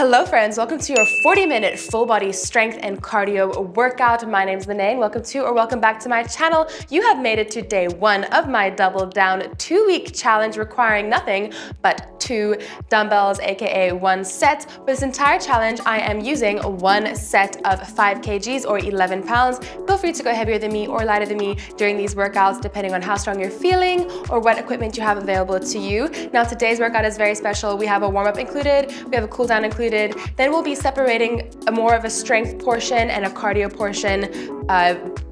Hello friends, welcome to your 40-minute full body strength and cardio workout. My name is Lene. Welcome to or welcome back to my channel. You have made it to day one of my double down 2-week challenge requiring nothing but 2 dumbbells, aka 1 set. For this entire challenge, I am using 1 set of 5 kgs or 11 pounds. Feel free to go heavier than me or lighter than me during these workouts, depending on how strong you're feeling or what equipment you have available to you. Now, today's workout is very special. We have a warm-up included, we have a cool down included. Then we'll be separating more of a strength portion and a cardio portion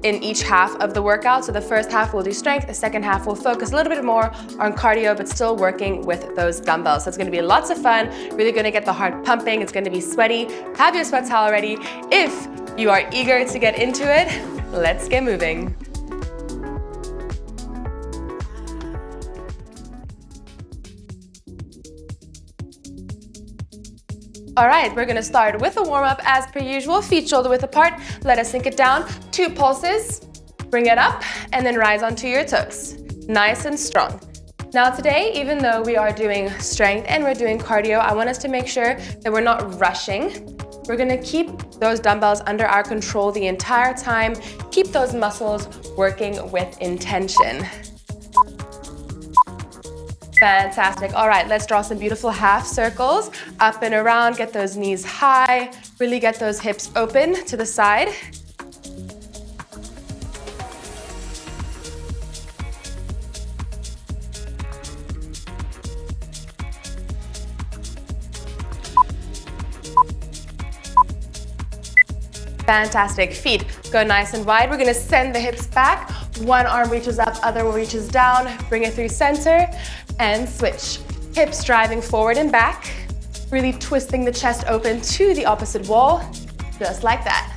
in each half of the workout. So the first half we'll do strength, the second half we'll focus a little bit more on cardio, but still working with those dumbbells. So it's gonna be lots of fun, really gonna get the heart pumping, it's gonna be sweaty. Have your sweat towel ready. If you are eager to get into it, let's get moving. All right, we're gonna start with a warm-up as per usual, feet shoulder width apart. Let us sink it down, 2 pulses, bring it up, and then rise onto your toes. Nice and strong. Now today, even though we are doing strength and we're doing cardio, I want us to make sure that we're not rushing. We're gonna keep those dumbbells under our control the entire time, keep those muscles working with intention. Fantastic. All right, let's draw some beautiful half circles up and around. Get those knees high. Really get those hips open to the side. Fantastic. Feet go nice and wide. We're gonna send the hips back. One arm reaches up, other one reaches down. Bring it through center and switch. Hips driving forward and back. Really twisting the chest open to the opposite wall, just like that.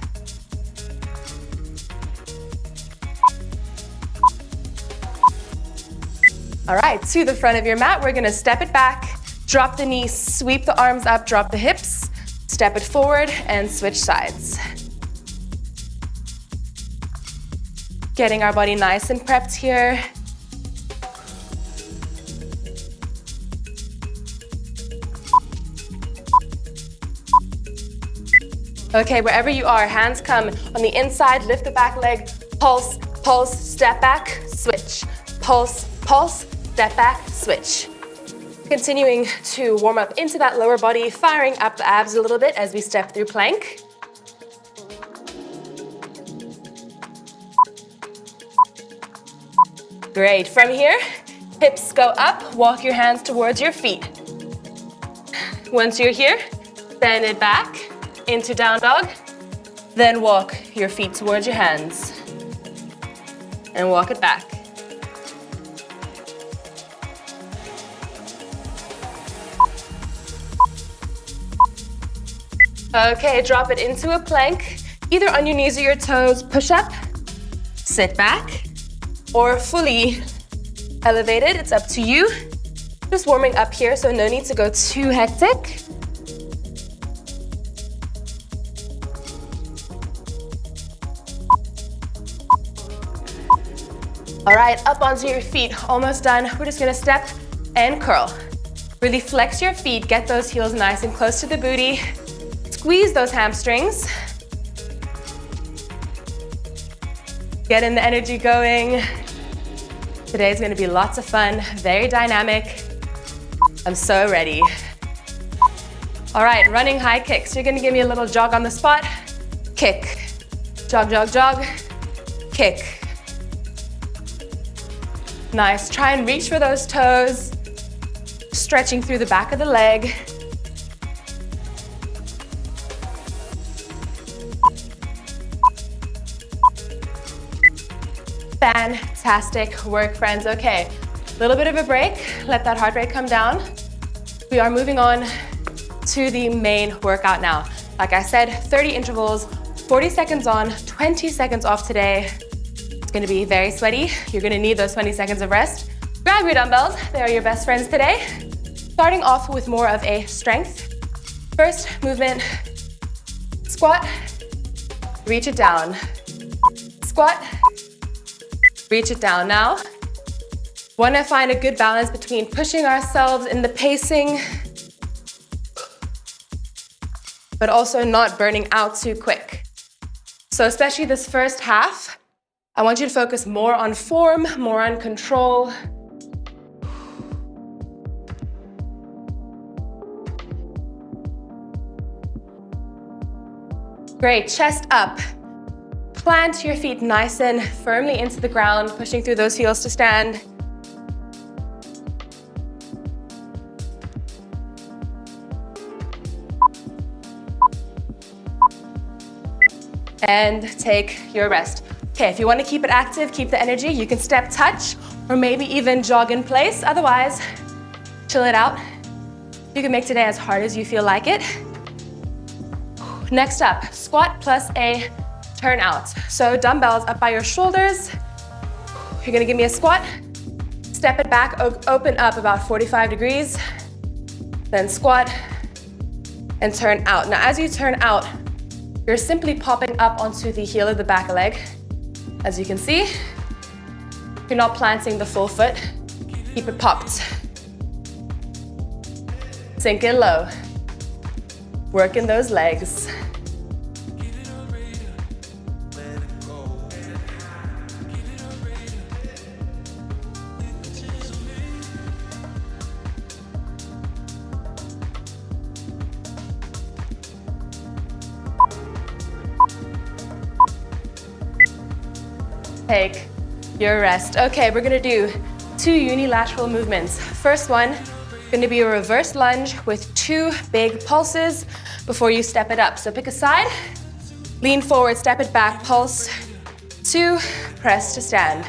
All right, to the front of your mat, we're gonna step it back, drop the knees, sweep the arms up, drop the hips, step it forward and switch sides. Getting our body nice and prepped here. Okay, wherever you are, hands come on the inside, lift the back leg, pulse, pulse, step back, switch. Pulse, pulse, step back, switch. Continuing to warm up into that lower body, firing up the abs a little bit as we step through plank. Great, from here, hips go up, walk your hands towards your feet. Once you're here, bend it back into down dog, then walk your feet towards your hands and walk it back. Okay, drop it into a plank, either on your knees or your toes, push up, sit back, or fully elevated, it's up to you. Just warming up here, so no need to go too hectic. All right, up onto your feet, almost done. We're just gonna step and curl. Really flex your feet, get those heels nice and close to the booty. Squeeze those hamstrings. Getting the energy going. Today's gonna be lots of fun, very dynamic. I'm so ready. All right, running high kicks. You're gonna give me a little jog on the spot. Kick, jog, jog, jog, kick. Nice, try and reach for those toes. Stretching through the back of the leg. Fantastic work, friends. Okay, a little bit of a break. Let that heart rate come down. We are moving on to the main workout now. Like I said, 30 intervals, 40 seconds on, 20 seconds off today. It's gonna be very sweaty. You're gonna need those 20 seconds of rest. Grab your dumbbells, they are your best friends today. Starting off with more of a strength. First movement, squat, reach it down. Squat, reach it down. Now, want to find a good balance between pushing ourselves in the pacing but also not burning out too quick. So especially this first half, I want you to focus more on form, more on control. Great, chest up. Plant your feet nice and firmly into the ground, pushing through those heels to stand. And take your rest. Okay, if you want to keep it active, keep the energy, you can step touch or maybe even jog in place. Otherwise, chill it out. You can make today as hard as you feel like it. Next up, squat plus a turn out. So dumbbells up by your shoulders. You're gonna give me a squat, step it back, open up about 45 degrees, then squat and turn out. Now as you turn out, you're simply popping up onto the heel of the back leg. As you can see, you're not planting the full foot. Keep it popped. Sink it low. Working those legs. Take your rest. Okay, we're gonna do 2 unilateral movements. First one, gonna be a reverse lunge with 2 big pulses before you step it up. So pick a side, lean forward, step it back, pulse, 2, press to stand.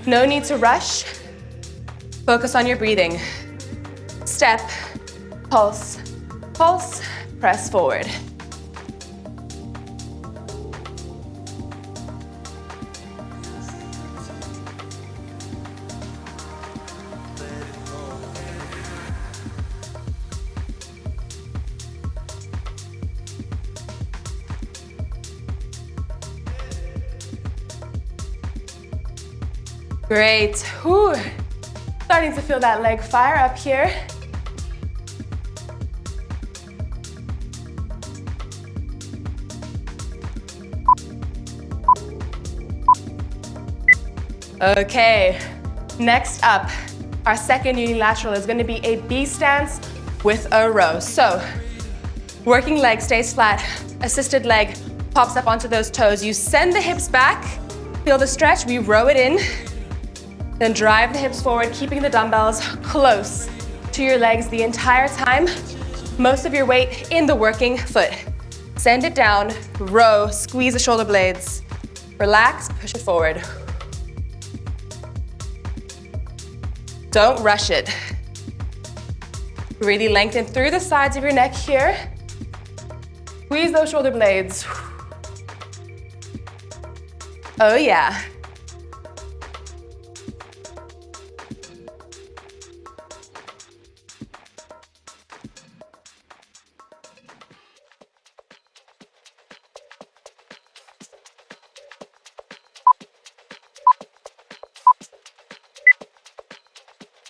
No need to rush. Focus on your breathing. Step, pulse, pulse, press forward. Great. Whew. Starting to feel that leg fire up here. Okay, next up, our second unilateral is gonna be a B stance with a row. So, working leg stays flat, assisted leg pops up onto those toes. You send the hips back, feel the stretch, we row it in, then drive the hips forward, keeping the dumbbells close to your legs the entire time. Most of your weight in the working foot. Send it down, row, squeeze the shoulder blades. Relax, push it forward. Don't rush it. Really lengthen through the sides of your neck here. Squeeze those shoulder blades. Oh yeah.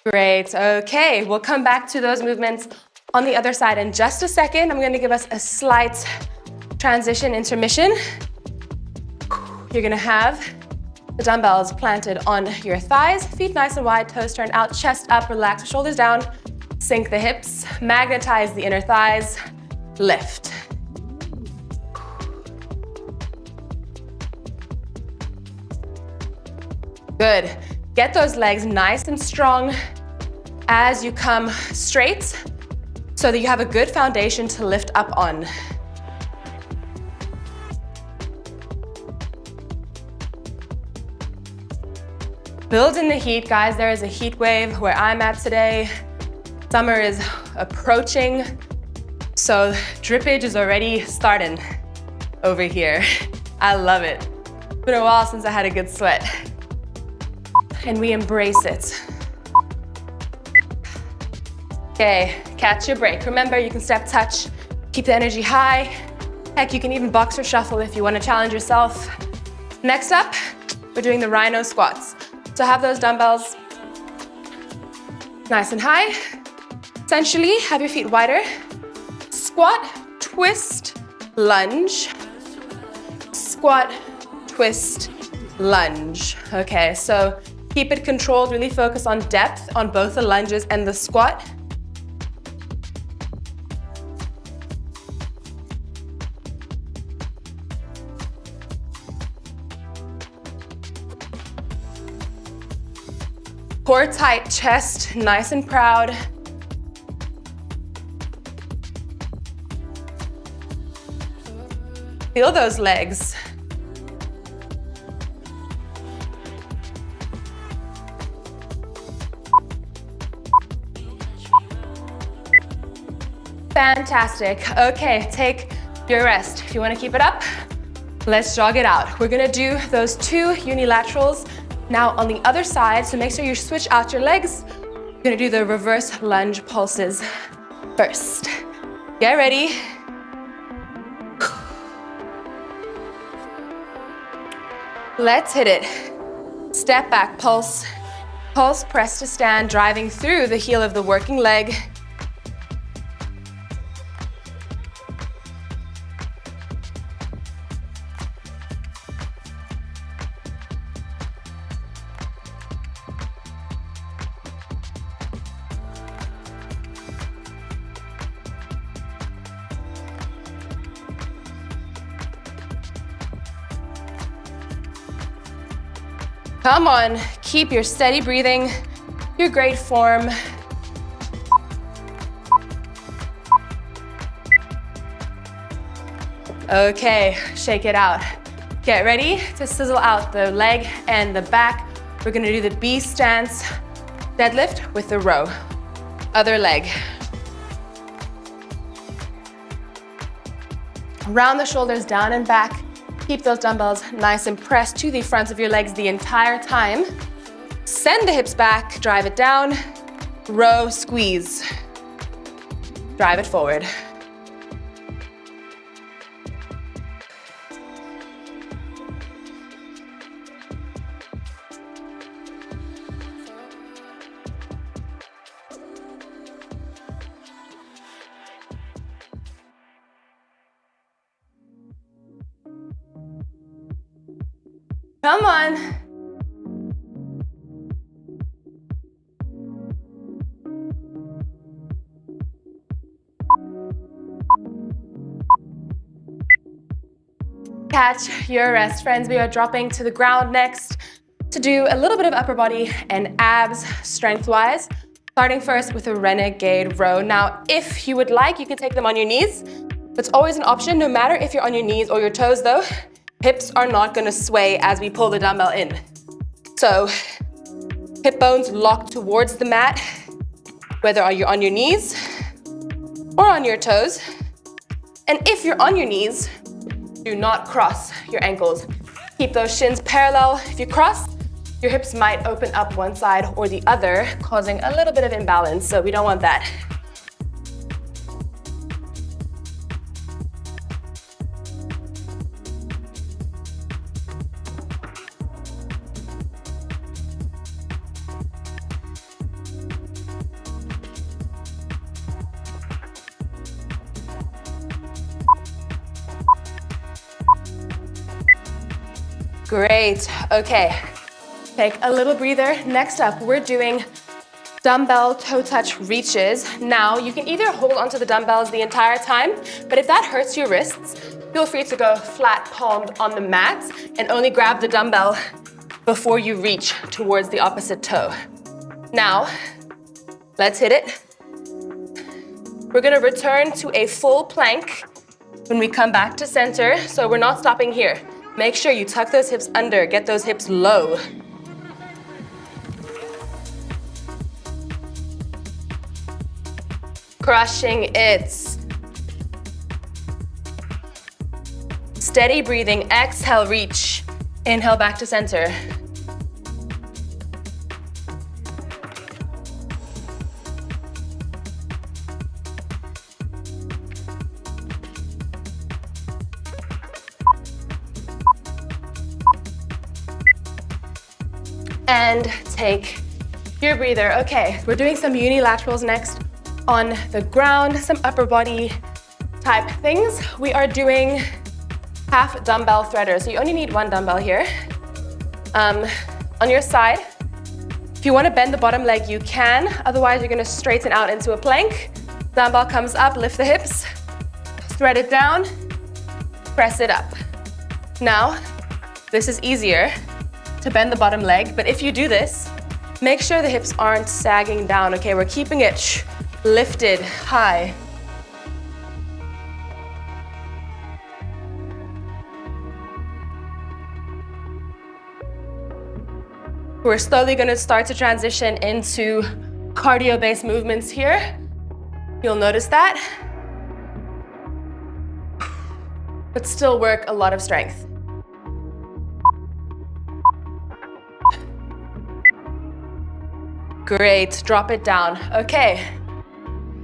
Great, okay, we'll come back to those movements on the other side in just a second. I'm gonna give us a slight transition intermission. You're gonna have the dumbbells planted on your thighs, feet nice and wide, toes turned out, chest up, relax the shoulders down, sink the hips, magnetize the inner thighs, lift. Good. Get those legs nice and strong as you come straight so that you have a good foundation to lift up on. Build in the heat, guys. There is a heat wave where I'm at today. Summer is approaching, so drippage is already starting over here. I love it. It's been a while since I had a good sweat. And we embrace it. Okay, catch your break. Remember, you can step touch, keep the energy high. Heck, you can even box or shuffle if you want to challenge yourself. Next up, we're doing the rhino squats. So have those dumbbells nice and high. Essentially, have your feet wider. Squat, twist, lunge, squat, twist, lunge. Okay, so keep it controlled, really focus on depth on both the lunges and the squat. Core tight, chest nice and proud. Feel those legs. Fantastic. Okay, take your rest. If you want to keep it up, let's jog it out. We're gonna do those 2 unilaterals now on the other side, so make sure you switch out your legs. You're gonna do the reverse lunge pulses first. Get ready. Let's hit it. Step back, pulse. Pulse, press to stand, driving through the heel of the working leg. Come on, keep your steady breathing, your great form. Okay, shake it out. Get ready to sizzle out the leg and the back. We're gonna do the B stance, deadlift with the row. Other leg. Round the shoulders down and back. Keep those dumbbells nice and pressed to the fronts of your legs the entire time. Send the hips back, drive it down, row, squeeze. Drive it forward. Come on. Catch your rest, friends. We are dropping to the ground next to do a little bit of upper body and abs strength-wise. Starting first with a renegade row. Now, if you would like, you can take them on your knees. It's always an option, no matter if you're on your knees or your toes though. Hips are not gonna sway as we pull the dumbbell in. So, hip bones locked towards the mat, whether you're on your knees or on your toes. And if you're on your knees, do not cross your ankles. Keep those shins parallel. If you cross, your hips might open up one side or the other, causing a little bit of imbalance, so we don't want that. Great, okay. Take a little breather. Next up, we're doing dumbbell toe touch reaches. Now, you can either hold onto the dumbbells the entire time, but if that hurts your wrists, feel free to go flat palmed on the mat and only grab the dumbbell before you reach towards the opposite toe. Now, let's hit it. We're gonna return to a full plank when we come back to center, so we're not stopping here. Make sure you tuck those hips under, get those hips low. Crushing it. Steady breathing, exhale, reach. Inhale back to center. And take your breather. Okay, we're doing some unilaterals next on the ground, some upper body type things. We are doing half dumbbell threaders. So you only need one dumbbell here. On your side, if you want to bend the bottom leg, you can. Otherwise, you're going to straighten out into a plank. Dumbbell comes up, lift the hips, thread it down, press it up. Now, this is easier to bend the bottom leg, but if you do this, make sure the hips aren't sagging down, okay? We're keeping it lifted high. We're slowly gonna start to transition into cardio-based movements here. You'll notice that, but still work a lot of strength. Great, drop it down. Okay,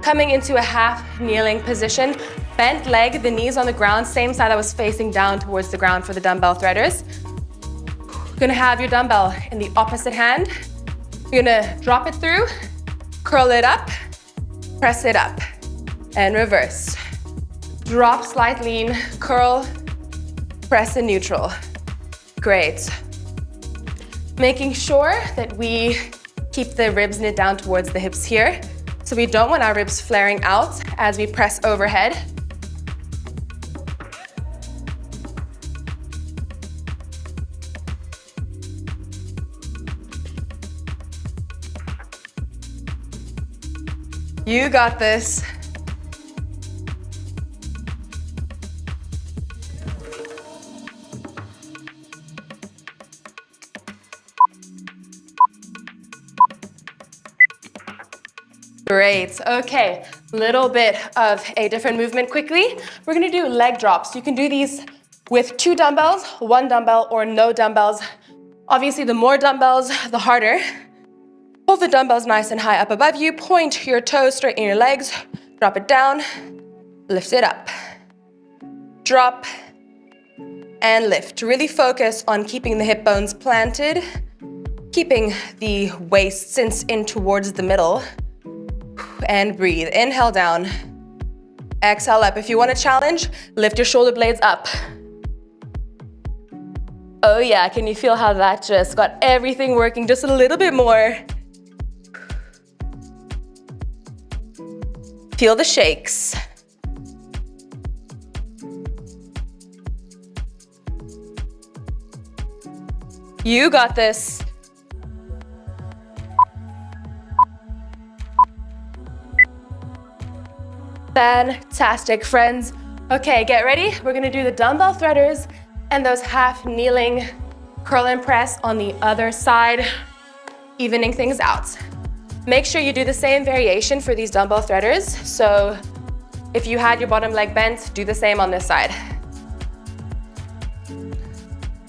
coming into a half kneeling position. Bent leg, the knees on the ground, same side I was facing down towards the ground for the dumbbell threaders. You're gonna have your dumbbell in the opposite hand. You're gonna drop it through, curl it up, press it up, and reverse. Drop, slight lean, curl, press and neutral. Great. Making sure that we keep the ribs knit down towards the hips here. So we don't want our ribs flaring out as we press overhead. You got this. Great, okay, little bit of a different movement quickly. We're gonna do leg drops. You can do these with 2 dumbbells, 1 dumbbell, or no dumbbells. Obviously, the more dumbbells, the harder. Hold the dumbbells nice and high up above you, point your toes, straighten your legs, drop it down, lift it up. Drop and lift. Really focus on keeping the hip bones planted, keeping the waist cinched in towards the middle. And breathe. Inhale down. Exhale up. If you want to challenge, lift your shoulder blades up. Oh yeah, can you feel how that just got everything working just a little bit more? Feel the shakes. You got this. Fantastic, friends. Okay, get ready. We're gonna do the dumbbell threaders and those half kneeling curl and press on the other side, evening things out. Make sure you do the same variation for these dumbbell threaders. So if you had your bottom leg bent, do the same on this side.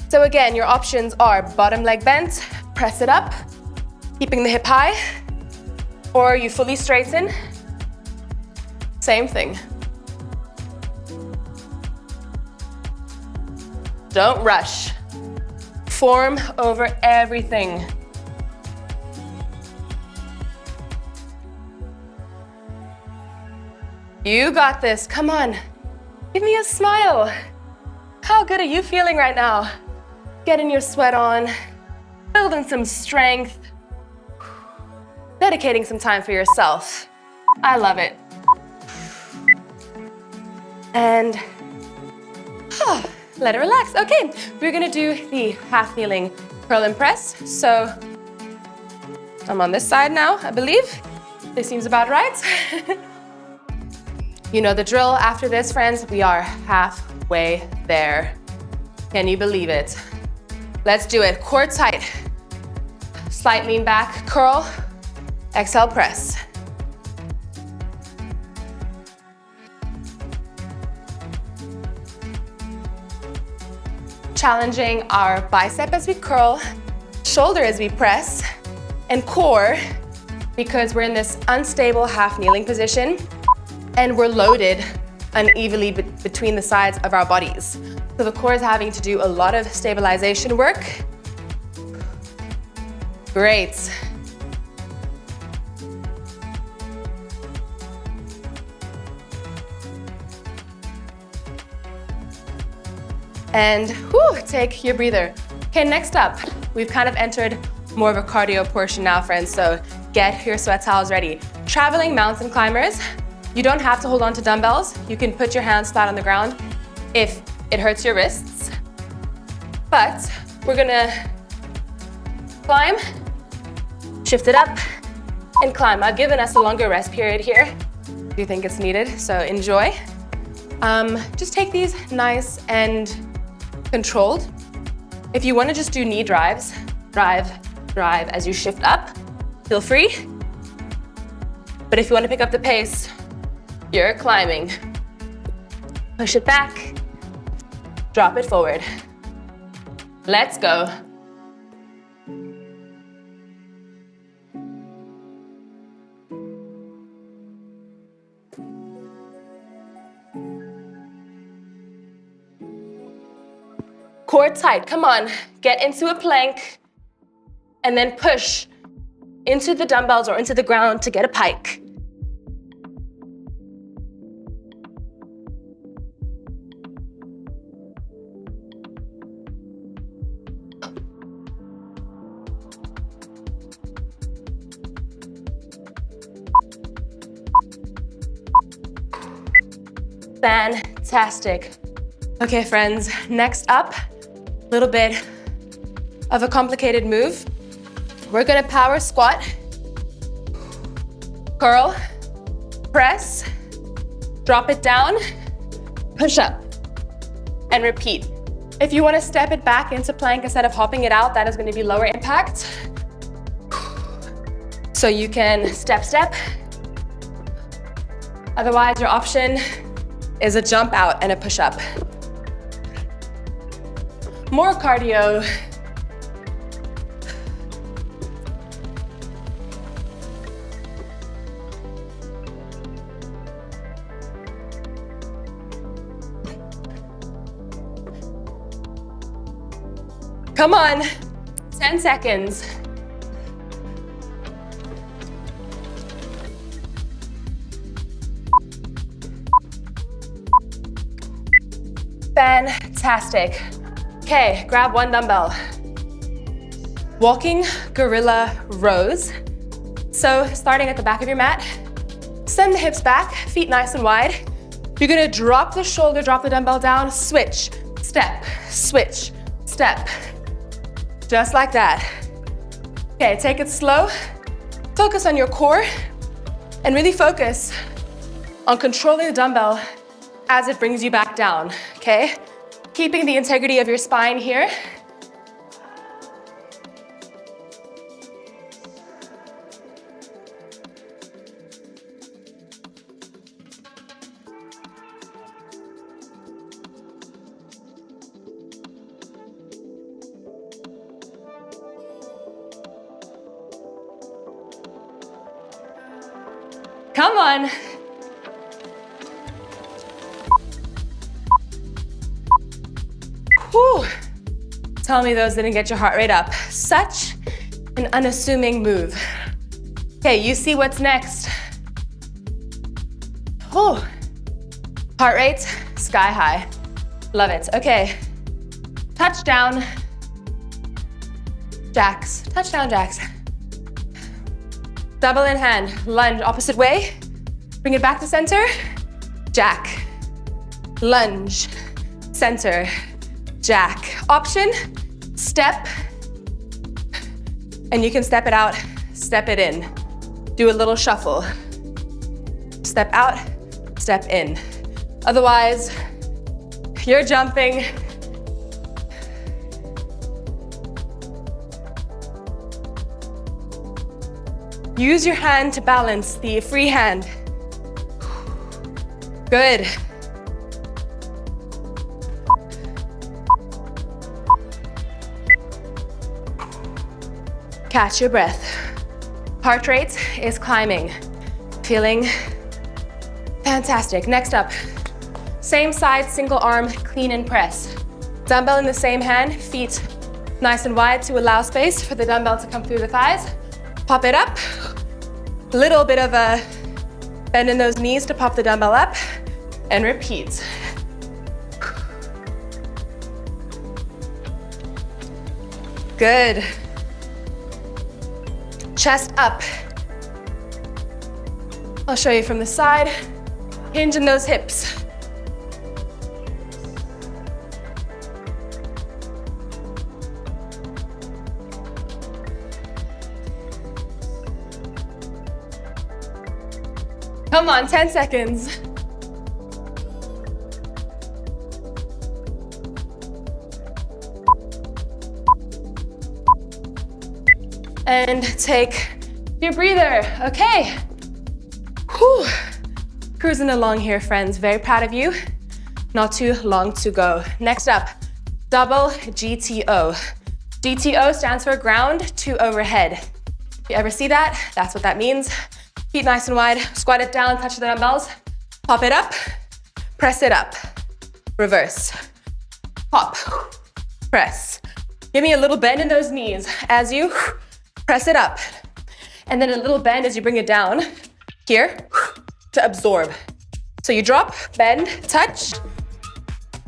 So again, your options are bottom leg bent, press it up, keeping the hip high, or you fully straighten. Same thing. Don't rush. Form over everything. You got this. Come on. Give me a smile. How good are you feeling right now? Getting your sweat on, building some strength, dedicating some time for yourself. I love it. And let it relax. Okay, we're gonna do the half kneeling curl and press. So I'm on this side now, I believe. This seems about right. You know the drill. After this, friends, we are halfway there. Can you believe it? Let's do it. Core tight. Slight lean back, curl. Exhale, press. Challenging our bicep as we curl, shoulder as we press, and core because we're in this unstable half kneeling position and we're loaded unevenly between the sides of our bodies. So the core is having to do a lot of stabilization work. Great. And whew, take your breather. Okay, next up, we've kind of entered more of a cardio portion now, friends, so get your sweat towels ready. Traveling mountain climbers, you don't have to hold on to dumbbells. You can put your hands flat on the ground if it hurts your wrists. But we're gonna climb, shift it up, and climb. I've given us a longer rest period here. Do you think it's needed? So enjoy. Just take these nice and controlled. If you want to just do knee drives, drive as you shift up, feel free. But if you want to pick up the pace, you're climbing. Push it back, drop it forward. Let's go. Core tight, come on. Get into a plank and then push into the dumbbells or into the ground to get a pike. Fantastic. Okay, friends, next up, a little bit of a complicated move. We're gonna power squat, curl, press, drop it down, push up, and repeat. If you wanna step it back into plank instead of hopping it out, that is gonna be lower impact. So you can step, step. Otherwise, your option is a jump out and a push up. More cardio. Come on, 10 seconds. Fantastic. Okay, grab one dumbbell. Walking gorilla rows. So starting at the back of your mat, send the hips back, feet nice and wide. You're gonna drop the shoulder, drop the dumbbell down, switch, step, switch, step. Just like that. Okay, take it slow. Focus on your core and really focus on controlling the dumbbell as it brings you back down, okay? Keeping the integrity of your spine here. Come on. Whew. Tell me those didn't get your heart rate up. Such an unassuming move. Okay, you see what's next. Oh, heart rate, sky high. Love it. Okay, touchdown jacks, touchdown jacks. Double in hand, lunge opposite way. Bring it back to center, jack, lunge, center, jack. Option, step, and you can step it out, step it in. Do a little shuffle. Step out, step in. Otherwise, you're jumping. Use your hand to balance the free hand. Good. Catch your breath. Heart rate is climbing. Feeling fantastic. Next up, same side, single arm, clean and press. Dumbbell in the same hand, feet nice and wide to allow space for the dumbbell to come through the thighs. Pop it up. Little bit of a bend in those knees to pop the dumbbell up and repeat. Good. Chest up. I'll show you from the side. Hinge in those hips. Come on, 10 seconds. And take your breather, okay. Whew. Cruising along here, friends. Very proud of you. Not too long to go. Next up, double GTO. GTO stands for ground to overhead. If you ever see that, that's what that means. Feet nice and wide, squat it down, touch the dumbbells, pop it up, press it up, reverse, pop, press. Give me a little bend in those knees as you press it up. And then a little bend as you bring it down here to absorb. So you drop, bend, touch,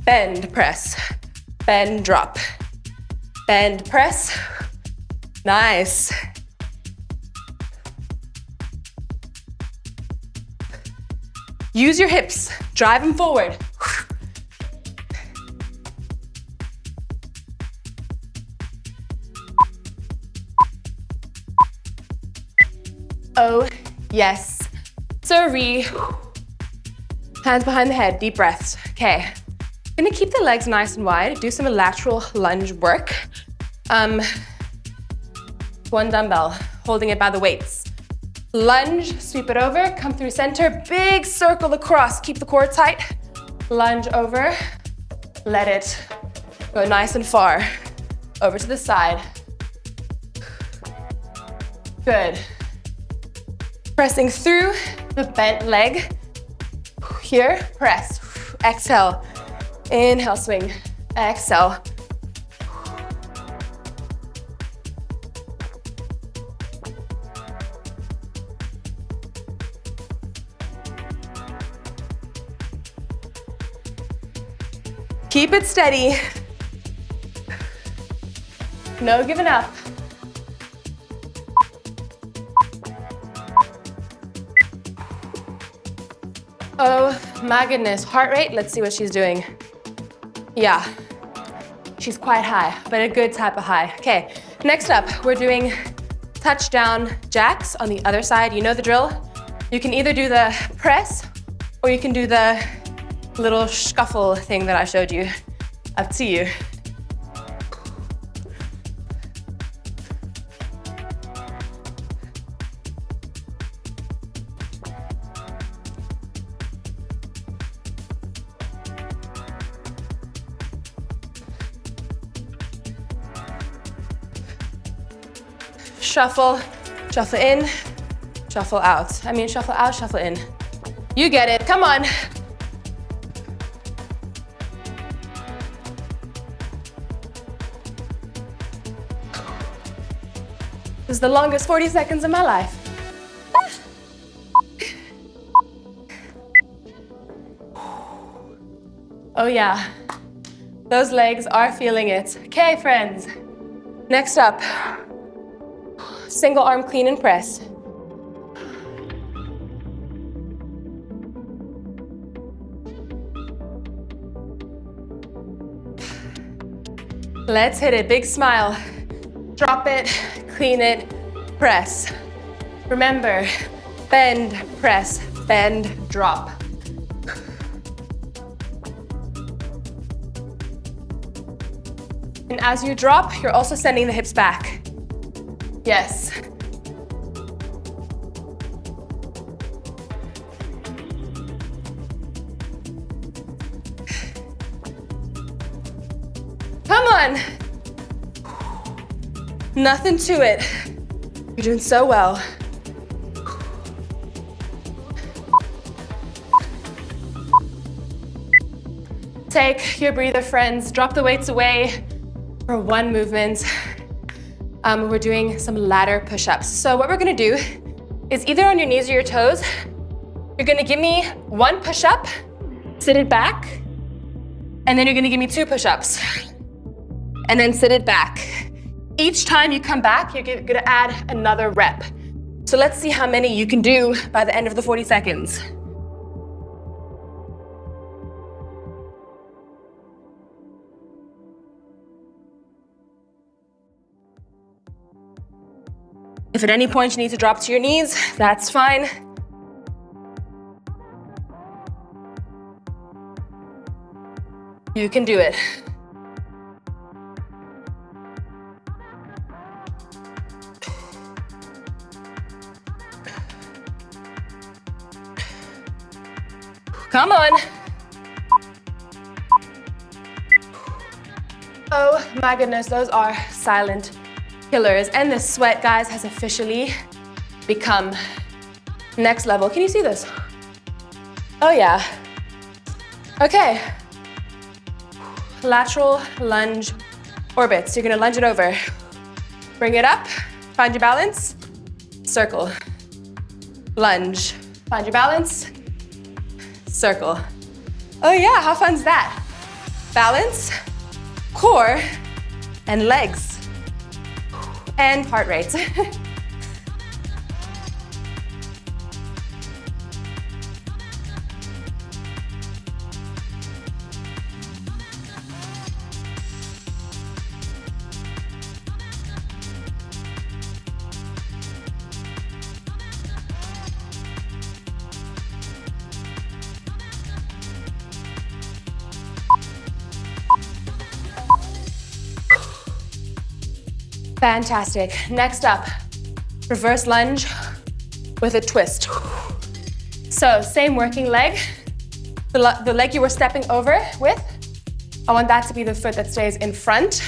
bend, press, bend, drop, bend, press. Nice. Use your hips, drive them forward. Oh, yes, sirree. Hands behind the head, deep breaths. Okay, gonna keep the legs nice and wide, do some lateral lunge work. One dumbbell, holding it by the weights. Lunge, sweep it over, come through center, big circle across, keep the core tight. Lunge over, let it go nice and far. Over to the side. Good. Pressing through the bent leg. Here, press, exhale. Inhale, swing, exhale. Keep it steady. No giving up. Oh my goodness, heart rate, let's see what she's doing. Yeah, she's quite high, but a good type of high. Okay, next up, we're doing touchdown jacks on the other side. You know the drill. You can either do the press or you can do the little scuffle thing that I showed you. Up to you. Shuffle, shuffle in, shuffle out. I mean, shuffle out, shuffle in. You get it, come on. This is the longest 40 seconds of my life. Oh yeah, those legs are feeling it. Okay, friends. Next up, single arm clean and press. Let's hit it, big smile. Drop it, clean it, press. Remember, bend, press, bend, drop. And as you drop, you're also sending the hips back. Yes. Come on. Nothing to it. You're doing so well. Take your breather, friends. Drop the weights away for one movement. We're doing some ladder push-ups. So what we're gonna do is either on your knees or your toes, you're gonna give me one push-up, sit it back, and then you're gonna give me two push-ups, and then sit it back. Each time you come back, you're gonna add another rep. So let's see how many you can do by the end of the 40 seconds. If at any point you need to drop to your knees, that's fine. You can do it. Come on. Oh my goodness, those are silent killers. And the sweat, guys, has officially become next level. Can you see this? Oh yeah. Okay. Lateral lunge orbits. You're gonna lunge it over. Bring it up, find your balance, circle. Lunge, find your balance, circle. Oh yeah, how fun's that? Balance, core, and legs. And heart rate. Fantastic. Next up, reverse lunge with a twist. So same working leg. The leg you were stepping over with, I want that to be the foot that stays in front.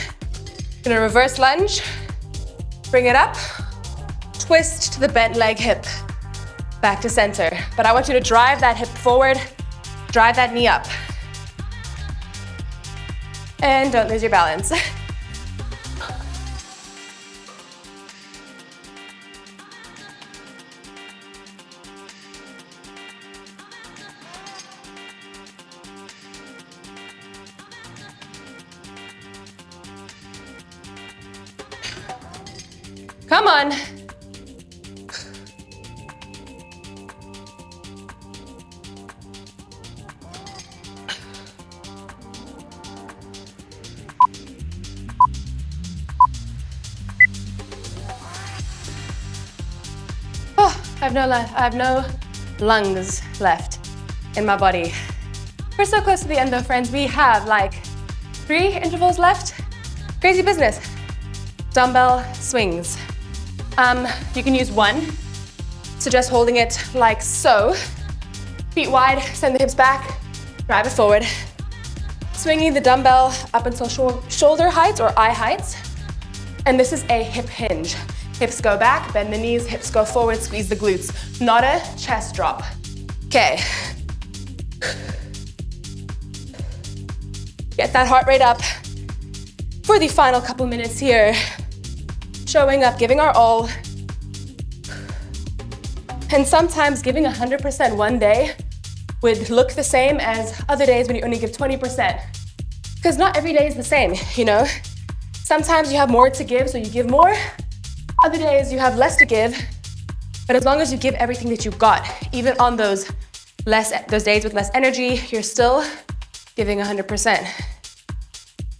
Gonna reverse lunge, bring it up, twist to the bent leg hip, back to center. But I want you to drive that hip forward, drive that knee up. And don't lose your balance. Come on. Oh, I have no lungs left in my body. We're so close to the end though, friends. We have like 3 intervals left. Crazy business. Dumbbell swings. You can use 1. Suggest holding it like so. Feet wide, send the hips back, drive it forward. Swinging the dumbbell up until shoulder height or eye height. And this is a hip hinge. Hips go back, bend the knees, hips go forward, squeeze the glutes. Not a chest drop. Okay. Get that heart rate up for the final couple minutes here. Showing up, giving our all. And sometimes giving 100% one day would look the same as other days when you only give 20%. Because not every day is the same, you know? Sometimes you have more to give, so you give more. Other days you have less to give, but as long as you give everything that you've got, even on those days with less energy, you're still giving 100%.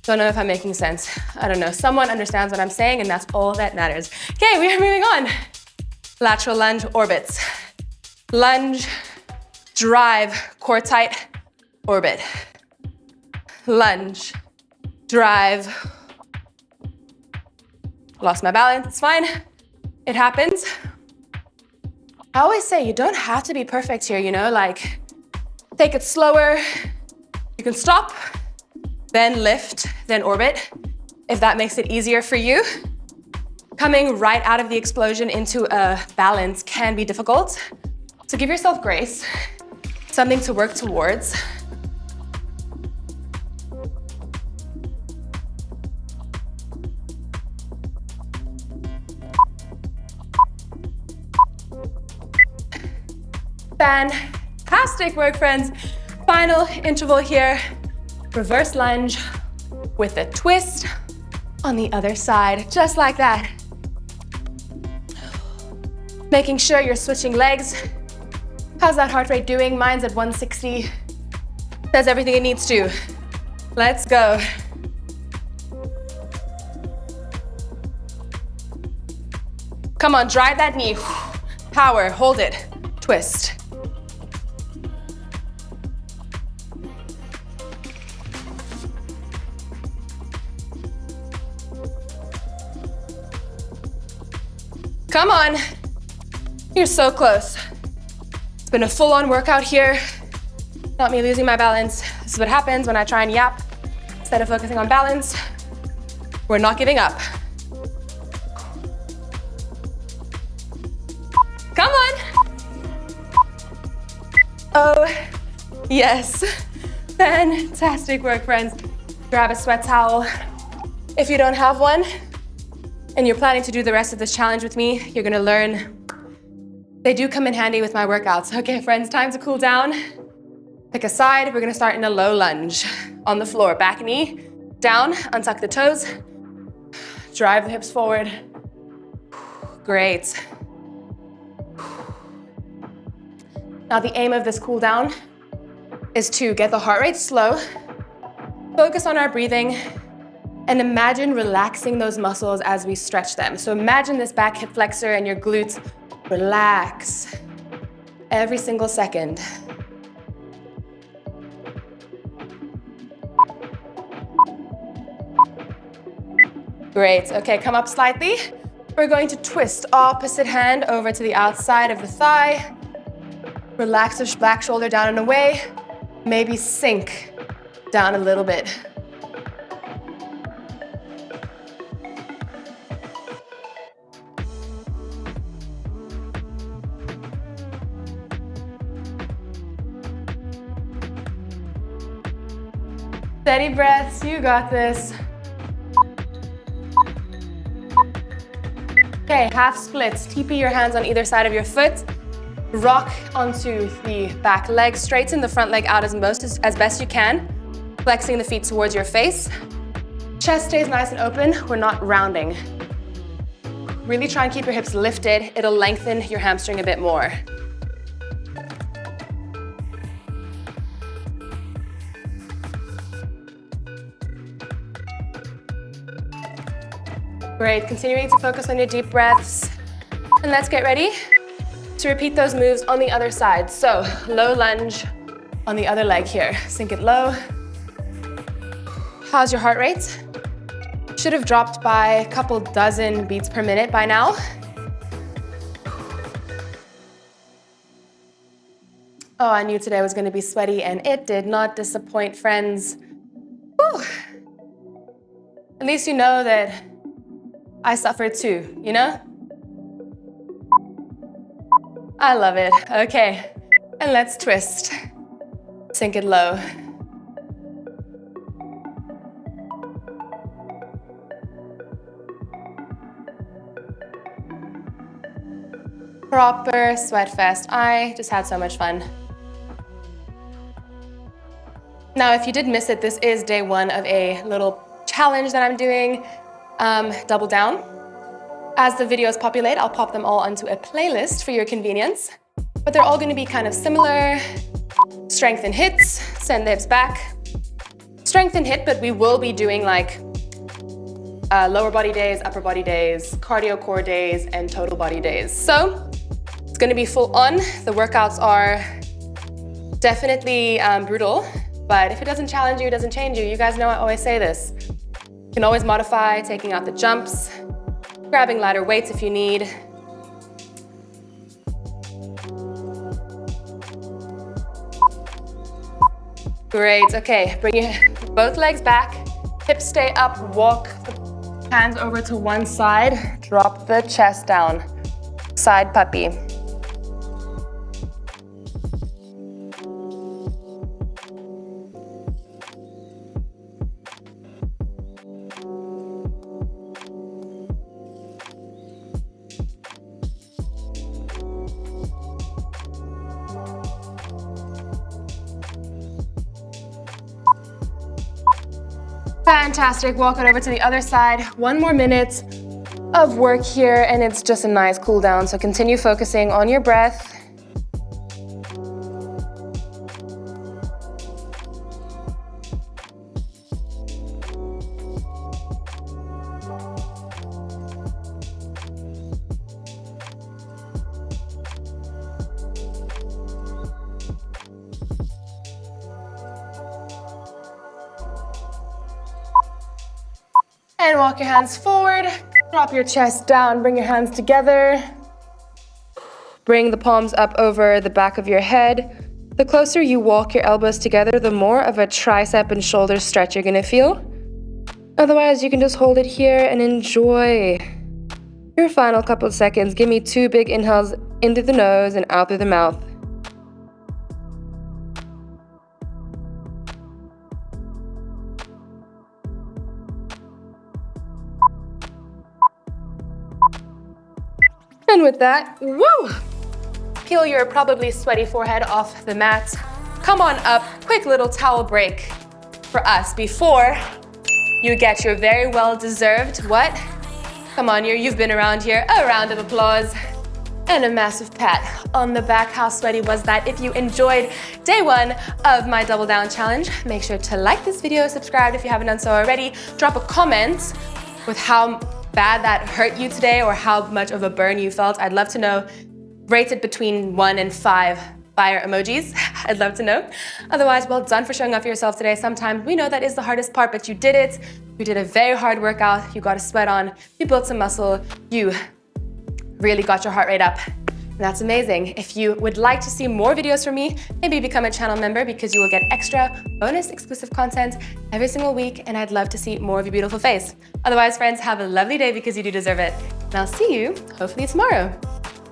Don't know if I'm making sense. I don't know. Someone understands what I'm saying, and that's all that matters. Okay, we are moving on. Lateral lunge orbits. Lunge, drive, core tight, orbit. Lunge, drive. Lost my balance, it's fine. It happens. I always say you don't have to be perfect here, you know, like take it slower. You can stop, then lift, then orbit, if that makes it easier for you. Coming right out of the explosion into a balance can be difficult. So give yourself grace, something to work towards. Fantastic work, friends. Final interval here. Reverse lunge with a twist. On the other side, just like that. Making sure you're switching legs. How's that heart rate doing? Mine's at 160. Does everything it needs to. Let's go. Come on, drive that knee. Power, hold it, twist. Come on, you're so close. It's been a full-on workout here. Not me losing my balance. This is what happens when I try and yap. Instead of focusing on balance, we're not giving up. Come on. Oh, yes. Fantastic work, friends. Grab a sweat towel. If you don't have one, and you're planning to do the rest of this challenge with me, you're gonna learn. They do come in handy with my workouts. Okay, friends, time to cool down. Pick a side. We're gonna start in a low lunge. On the floor, back knee down, untuck the toes. Drive the hips forward. Great. Now the aim of this cool down is to get the heart rate slow, focus on our breathing, and imagine relaxing those muscles as we stretch them. So imagine this back hip flexor and your glutes relax every single second. Great, okay, come up slightly. We're going to twist opposite hand over to the outside of the thigh. Relax the back shoulder down and away. Maybe sink down a little bit. Steady breaths, you got this. Okay, half splits. TP your hands on either side of your foot. Rock onto the back leg. Straighten the front leg out as best you can. Flexing the feet towards your face. Chest stays nice and open. We're not rounding. Really try and keep your hips lifted. It'll lengthen your hamstring a bit more. Great, continuing to focus on your deep breaths. And let's get ready to repeat those moves on the other side. So, low lunge on the other leg here. Sink it low. How's your heart rate? Should have dropped by a couple dozen beats per minute by now. Oh, I knew today was going to be sweaty, and it did not disappoint, friends. Whew. At least you know that I suffered too, you know? I love it. Okay, and let's twist. Sink it low. Proper sweat fest. I just had so much fun. Now, if you did miss it, this is day one of a little challenge that I'm doing. Double down. As the videos populate, I'll pop them all onto a playlist for your convenience, but they're all going to be kind of similar. Strength and hits, send the hips back. Strength and hit, but we will be doing like lower body days, upper body days, cardio core days, and total body days. So it's going to be full on. The workouts are definitely brutal, but if it doesn't challenge you, it doesn't change you. You guys know I always say this. You can always modify, taking out the jumps, grabbing lighter weights if you need. Great, okay, bring your both legs back, hips stay up, walk the hands over to one side, drop the chest down, side puppy. Fantastic, walk it over to the other side. 1 more minute of work here, and it's just a nice cool down. So continue focusing on your breath. And walk your hands forward, drop your chest down, bring your hands together. Bring the palms up over the back of your head. The closer you walk your elbows together, the more of a tricep and shoulder stretch you're gonna feel. Otherwise, you can just hold it here and enjoy your final couple of seconds. Give me 2 big inhales in through the nose and out through the mouth. And with that, woo! Peel your probably sweaty forehead off the mat. Come on up, quick little towel break for us before you get your very well-deserved what? Come on, you've been around here. A round of applause and a massive pat on the back. How sweaty was that? If you enjoyed day 1 of my Double Down Challenge, make sure to like this video, subscribe if you haven't done so already. Drop a comment with how bad that hurt you today or how much of a burn you felt. I'd love to know. Rate it between 1 and 5 fire emojis. I'd love to know. Otherwise, well done for showing up for yourself today. Sometimes we know that is the hardest part, but you did it. You did a very hard workout. You got a sweat on. You built some muscle. You really got your heart rate up. And that's amazing. If you would like to see more videos from me, maybe become a channel member because you will get extra bonus exclusive content every single week, and I'd love to see more of your beautiful face. Otherwise, friends, have a lovely day because you do deserve it. And I'll see you hopefully tomorrow.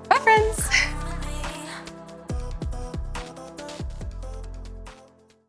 Bye, friends.